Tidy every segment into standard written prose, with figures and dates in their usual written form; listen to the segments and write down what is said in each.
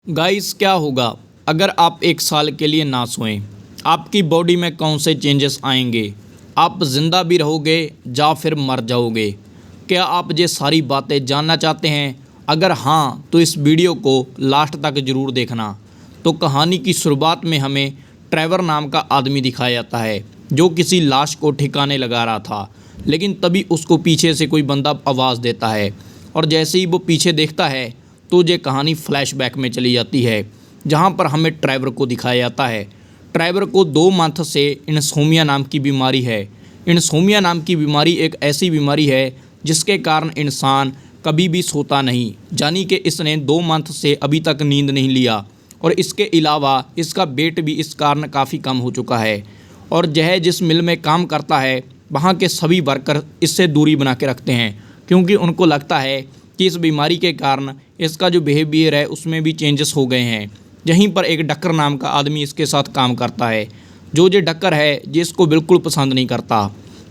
Guys, क्या होगा अगर आप एक साल के लिए ना सोएं? आपकी बॉडी में कौन से चेंजेस आएंगे? आप ज़िंदा भी रहोगे या फिर मर जाओगे? क्या आप ये सारी बातें जानना चाहते हैं? अगर हाँ, तो इस वीडियो को लास्ट तक ज़रूर देखना। तो कहानी की शुरुआत में हमें ट्रेवर नाम का आदमी दिखाया जाता है, जो किसी लाश को ठिकाने लगा रहा था। लेकिन तभी उसको पीछे से कोई बंदा आवाज़ देता है, और जैसे ही वो पीछे देखता है तो ये कहानी फ्लैशबैक में चली जाती है, जहाँ पर हमें ट्रेवर को दिखाया जाता है। ट्रेवर को 2 मंथ से इंसोम्निया नाम की बीमारी है। इंसोम्निया नाम की बीमारी एक ऐसी बीमारी है जिसके कारण इंसान कभी भी सोता नहीं, यानी कि इसने 2 मंथ से अभी तक नींद नहीं लिया। और इसके अलावा इसका वेट भी इस कारण काफ़ी कम हो चुका है। और यह जिस मिल में काम करता है, वहाँ के सभी वर्कर इससे दूरी बना के रखते हैं, क्योंकि उनको लगता है कि इस बीमारी के कारण इसका जो बिहेवियर है उसमें भी चेंजेस हो गए हैं। यहीं पर एक डक्कर नाम का आदमी इसके साथ काम करता है। जो ये डक्कर है ये इसको बिल्कुल पसंद नहीं करता।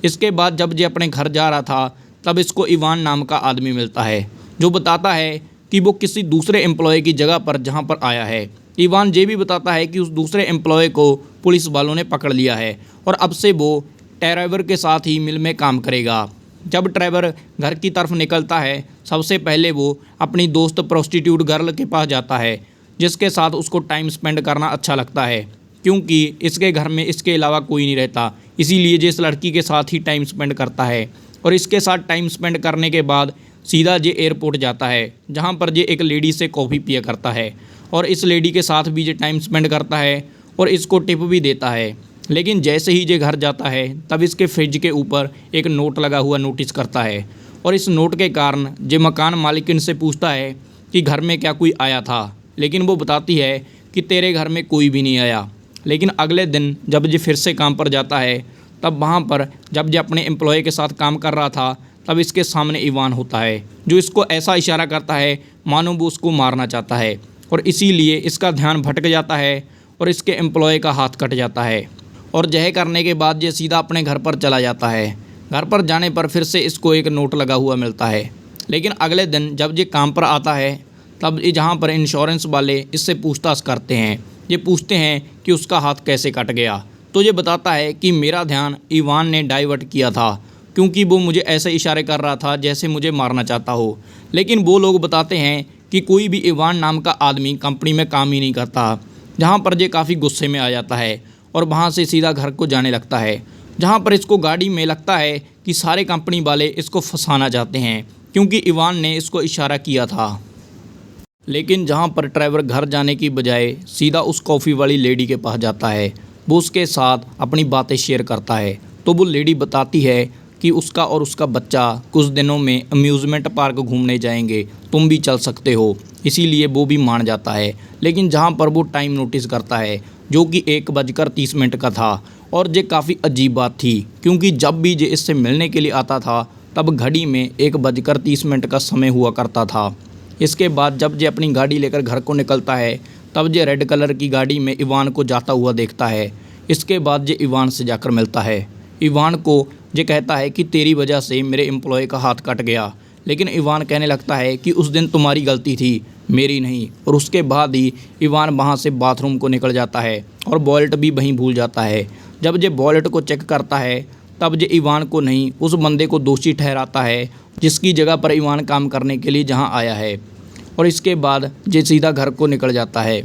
इसके बाद जब ये अपने घर जा रहा था, तब इसको इवान नाम का आदमी मिलता है, जो बताता है कि वो किसी दूसरे एम्प्लॉय की जगह पर जहाँ पर आया है। इवान ये भी बताता है कि उस दूसरे एम्प्लॉय को पुलिस वालों ने पकड़ लिया है और अब से वो ट्रेवर के साथ ही मिल में काम करेगा। जब ट्रेवर घर की तरफ निकलता है, सबसे पहले वो अपनी दोस्त प्रोस्टिट्यूट गर्ल के पास जाता है, जिसके साथ उसको टाइम स्पेंड करना अच्छा लगता है, क्योंकि इसके घर में इसके अलावा कोई नहीं रहता। इसीलिए ये इस लड़की के साथ ही टाइम स्पेंड करता है। और इसके साथ टाइम स्पेंड करने के बाद सीधा ये एयरपोर्ट जाता है, जहाँ पर ये एक लेडी से कॉफ़ी पिया करता है। और इस लेडी के साथ भी ये टाइम स्पेंड करता है और इसको टिप भी देता है। लेकिन जैसे ही ये घर जाता है, तब इसके फ्रिज के ऊपर एक नोट लगा हुआ नोटिस करता है। और इस नोट के कारण ये मकान मालिकिन से पूछता है कि घर में क्या कोई आया था, लेकिन वो बताती है कि तेरे घर में कोई भी नहीं आया। लेकिन अगले दिन जब ये फिर से काम पर जाता है, तब वहाँ पर जब ये अपने एम्प्लॉय के साथ काम कर रहा था, तब इसके सामने इवान होता है, जो इसको ऐसा इशारा करता है मानो वो उसको मारना चाहता है। और इसीलिए इसका ध्यान भटक जाता है और इसके एम्प्लॉय का हाथ कट जाता है। और यह करने के बाद ये सीधा अपने घर पर चला जाता है। घर पर जाने पर फिर से इसको एक नोट लगा हुआ मिलता है। लेकिन अगले दिन जब ये काम पर आता है, तब ये जहाँ पर इंश्योरेंस वाले इससे पूछताछ करते हैं। ये पूछते हैं कि उसका हाथ कैसे कट गया, तो ये बताता है कि मेरा ध्यान इवान ने डाइवर्ट किया था, क्योंकि वो मुझे ऐसे इशारे कर रहा था जैसे मुझे मारना चाहता हो। लेकिन वो लोग बताते हैं कि कोई भी इवान नाम का आदमी कंपनी में काम ही नहीं करता, जहाँ पर ये काफ़ी गुस्से में आ जाता है और वहाँ से सीधा घर को जाने लगता है, जहाँ पर इसको गाड़ी में लगता है कि सारे कंपनी वाले इसको फंसाना चाहते हैं, क्योंकि इवान ने इसको इशारा किया था। लेकिन जहाँ पर ट्रेवर घर जाने की बजाय सीधा उस कॉफ़ी वाली लेडी के पास जाता है, वो उसके साथ अपनी बातें शेयर करता है। तो वो लेडी बताती है कि उसका और उसका बच्चा कुछ दिनों में अम्यूज़मेंट पार्क घूमने जाएंगे, तुम भी चल सकते हो। इसीलिए वो भी मान जाता है। लेकिन जहाँ पर वो टाइम नोटिस करता है, जो कि 1:30 का था, और ये काफ़ी अजीब बात थी, क्योंकि जब भी ये इससे मिलने के लिए आता था, तब घड़ी में 1:30 का समय हुआ करता था। इसके बाद जब ये अपनी गाड़ी लेकर घर को निकलता है, तब ये रेड कलर की गाड़ी में इवान को जाता हुआ देखता है। इसके बाद ये इवान से जाकर मिलता है। इवान को ये कहता है कि तेरी वजह से मेरे एम्प्लॉय का हाथ कट गया। लेकिन इवान कहने लगता है कि उस दिन तुम्हारी गलती थी, मेरी नहीं। और उसके बाद ही इवान वहाँ से बाथरूम को निकल जाता है और वॉलेट भी वहीं भूल जाता है। जब ये वॉलेट को चेक करता है, तब ये इवान को नहीं, उस बंदे को दोषी ठहराता है, जिसकी जगह पर इवान काम करने के लिए जहाँ आया है। और इसके बाद ये सीधा घर को निकल जाता है।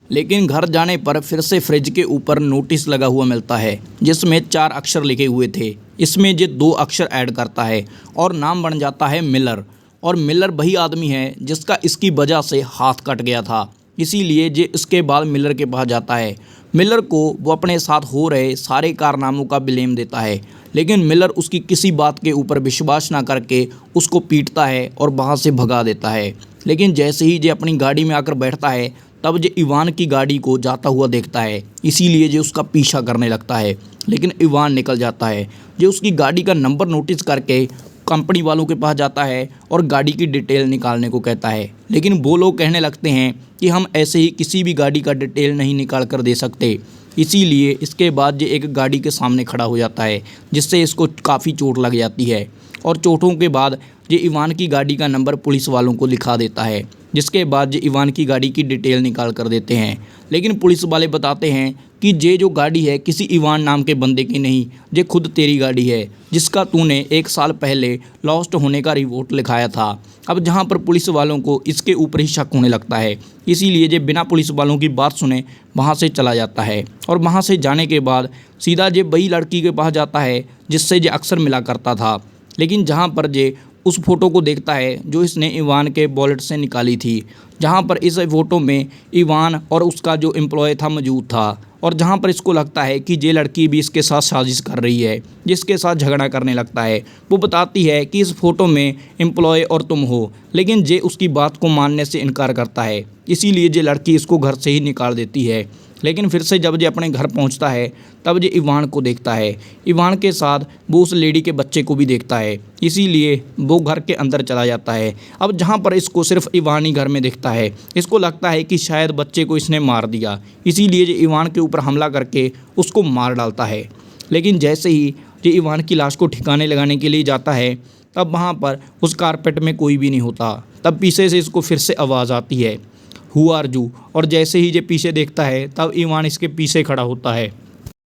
लेकिन घर जाने पर फिर से फ्रिज के ऊपर नोटिस लगा हुआ मिलता है, जिसमें 4 अक्षर लिखे हुए थे। इसमें ये 2 अक्षर ऐड करता है और नाम बन जाता है मिलर। और मिलर वही आदमी है जिसका इसकी वजह से हाथ कट गया था। इसीलिए ये इसके बाद मिलर के पास जाता है। मिलर को वो अपने साथ हो रहे सारे कारनामों का ब्लेम देता है, लेकिन मिलर उसकी किसी बात के ऊपर विश्वास ना करके उसको पीटता है और वहाँ से भगा देता है। लेकिन जैसे ही ये अपनी गाड़ी में आकर बैठता है, तब ये इवान की गाड़ी को जाता हुआ देखता है। इसीलिए ये उसका पीछा करने लगता है, लेकिन इवान निकल जाता है। ये उसकी गाड़ी का नंबर नोटिस करके कंपनी वालों के पास जाता है और गाड़ी की डिटेल निकालने को कहता है। लेकिन वो लोग कहने लगते हैं कि हम ऐसे ही किसी भी गाड़ी का डिटेल नहीं निकाल कर दे सकते। इसीलिए इसके बाद ये एक गाड़ी के सामने खड़ा हो जाता है, जिससे इसको काफ़ी चोट लग जाती है। और चोटों के बाद ये इवान की गाड़ी का नंबर पुलिस वालों को दिखा देता है। जिसके बाद ये इवान की गाड़ी की डिटेल निकाल कर देते हैं। लेकिन पुलिस वाले बताते हैं कि ये जो गाड़ी है किसी इवान नाम के बंदे की नहीं, ये खुद तेरी गाड़ी है जिसका तूने 1 साल पहले लॉस्ट होने का रिपोर्ट लिखाया था। अब जहां पर पुलिस वालों को इसके ऊपर ही शक होने लगता है, इसीलिए ये बिना पुलिस वालों की बात सुने वहां से चला जाता है। और वहां से जाने के बाद सीधा ये वही लड़की के पास जाता है जिससे ये अक्सर मिला करता था। लेकिन जहां पर ये उस फोटो को देखता है जो इसने इवान के वॉलेट से निकाली थी, जहां पर इस फोटो में इवान और उसका जो एम्प्लॉय था मौजूद था। और जहां पर इसको लगता है कि ये लड़की भी इसके साथ साजिश कर रही है, जिसके साथ झगड़ा करने लगता है। वो बताती है कि इस फोटो में एम्प्लॉय और तुम हो, लेकिन ये उसकी बात को मानने से इनकार करता है। इसीलिए ये लड़की इसको घर से ही निकाल देती है। लेकिन फिर से जब ये अपने घर पहुंचता है तब ये इवान को देखता है। इवान के साथ वो उस लेडी के बच्चे को भी देखता है, इसीलिए वो घर के अंदर चला जाता है। अब जहाँ पर इसको सिर्फ इवान ही घर में दिखता है, इसको लगता है कि शायद बच्चे को इसने मार दिया, इसीलिए ये इवान के ऊपर हमला करके उसको मार डालता है। लेकिन जैसे ही ये इवान की लाश को ठिकाने लगाने के लिए जाता है तब वहाँ पर उस कारपेट में कोई भी नहीं होता। तब पीछे से इसको फिर से आवाज़ आती है, हु आर यू। और जैसे ही ये पीछे देखता है तब इवान इसके पीछे खड़ा होता है।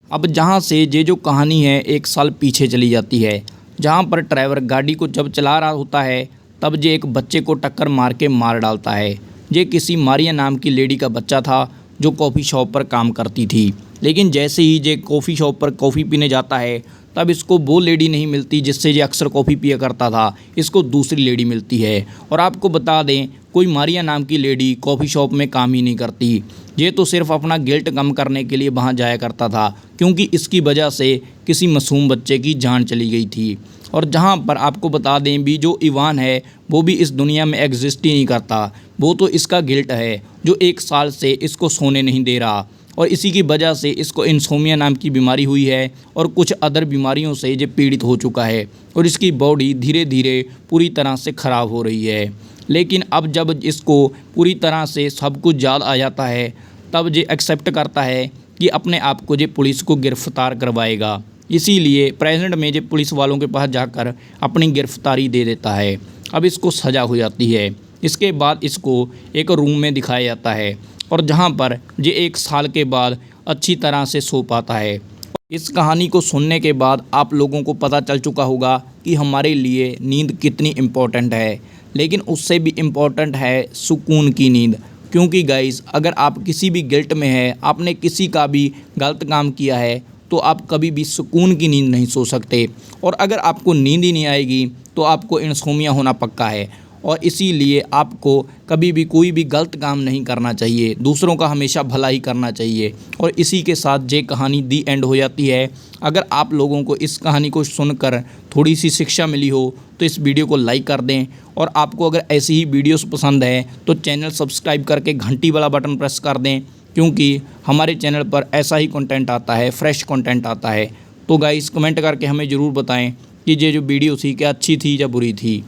अब जहाँ से ये जो कहानी है 1 साल पीछे चली जाती है, जहाँ पर ड्राइवर गाड़ी को जब चला रहा होता है तब ये एक बच्चे को टक्कर मार के मार डालता है। ये किसी मारिया नाम की लेडी का बच्चा था जो कॉफ़ी शॉप पर काम करती थी। लेकिन जैसे ही ये कॉफ़ी शॉप पर कॉफ़ी पीने जाता है तब इसको वो लेडी नहीं मिलती जिससे ये अक्सर कॉफ़ी पिया करता था, इसको दूसरी लेडी मिलती है। और आपको बता दें, कोई मारिया नाम की लेडी कॉफ़ी शॉप में काम ही नहीं करती। ये तो सिर्फ अपना गिल्ट कम करने के लिए वहाँ जाया करता था, क्योंकि इसकी वजह से किसी मासूम बच्चे की जान चली गई थी। और जहाँ पर आपको बता दें भी जो इवान है वो भी इस दुनिया में एग्जिस्ट ही नहीं करता। वो तो इसका गिल्ट है जो 1 साल से इसको सोने नहीं दे रहा, और इसी की वजह से इसको इंसोमिया नाम की बीमारी हुई है और कुछ अदर बीमारियों से ये पीड़ित हो चुका है और इसकी बॉडी धीरे धीरे पूरी तरह से ख़राब हो रही है। लेकिन अब जब इसको पूरी तरह से सब कुछ याद आ जाता है तब ये एक्सेप्ट करता है कि अपने आप को ये पुलिस को गिरफ्तार करवाएगा। इसीलिए प्रेजेंट में ये पुलिस वालों के पास जाकर अपनी गिरफ्तारी दे देता है। अब इसको सज़ा हो जाती है। इसके बाद इसको एक रूम में दिखाया जाता है और जहाँ पर ये 1 साल के बाद अच्छी तरह से सो पाता है। इस कहानी को सुनने के बाद आप लोगों को पता चल चुका होगा कि हमारे लिए नींद कितनी इम्पोर्टेंट है, लेकिन उससे भी इम्पोर्टेंट है सुकून की नींद। क्योंकि गाइस, अगर आप किसी भी गिल्ट में है, आपने किसी का भी गलत काम किया है, तो आप कभी भी सुकून की नींद नहीं सो सकते। और अगर आपको नींद ही नहीं आएगी तो आपको इंसोमिया होना पक्का है। और इसीलिए आपको कभी भी कोई भी गलत काम नहीं करना चाहिए, दूसरों का हमेशा भला ही करना चाहिए। और इसी के साथ ये कहानी दी एंड हो जाती है। अगर आप लोगों को इस कहानी को सुनकर थोड़ी सी शिक्षा मिली हो तो इस वीडियो को लाइक कर दें, और आपको अगर ऐसी ही वीडियोस पसंद है तो चैनल सब्सक्राइब करके घंटी वाला बटन प्रेस कर दें, क्योंकि हमारे चैनल पर ऐसा ही कंटेंट आता है, फ्रेश कंटेंट आता है। तो गाइस, कमेंट करके हमें ज़रूर बताएं कि ये जो वीडियो थी क्या अच्छी थी या बुरी थी।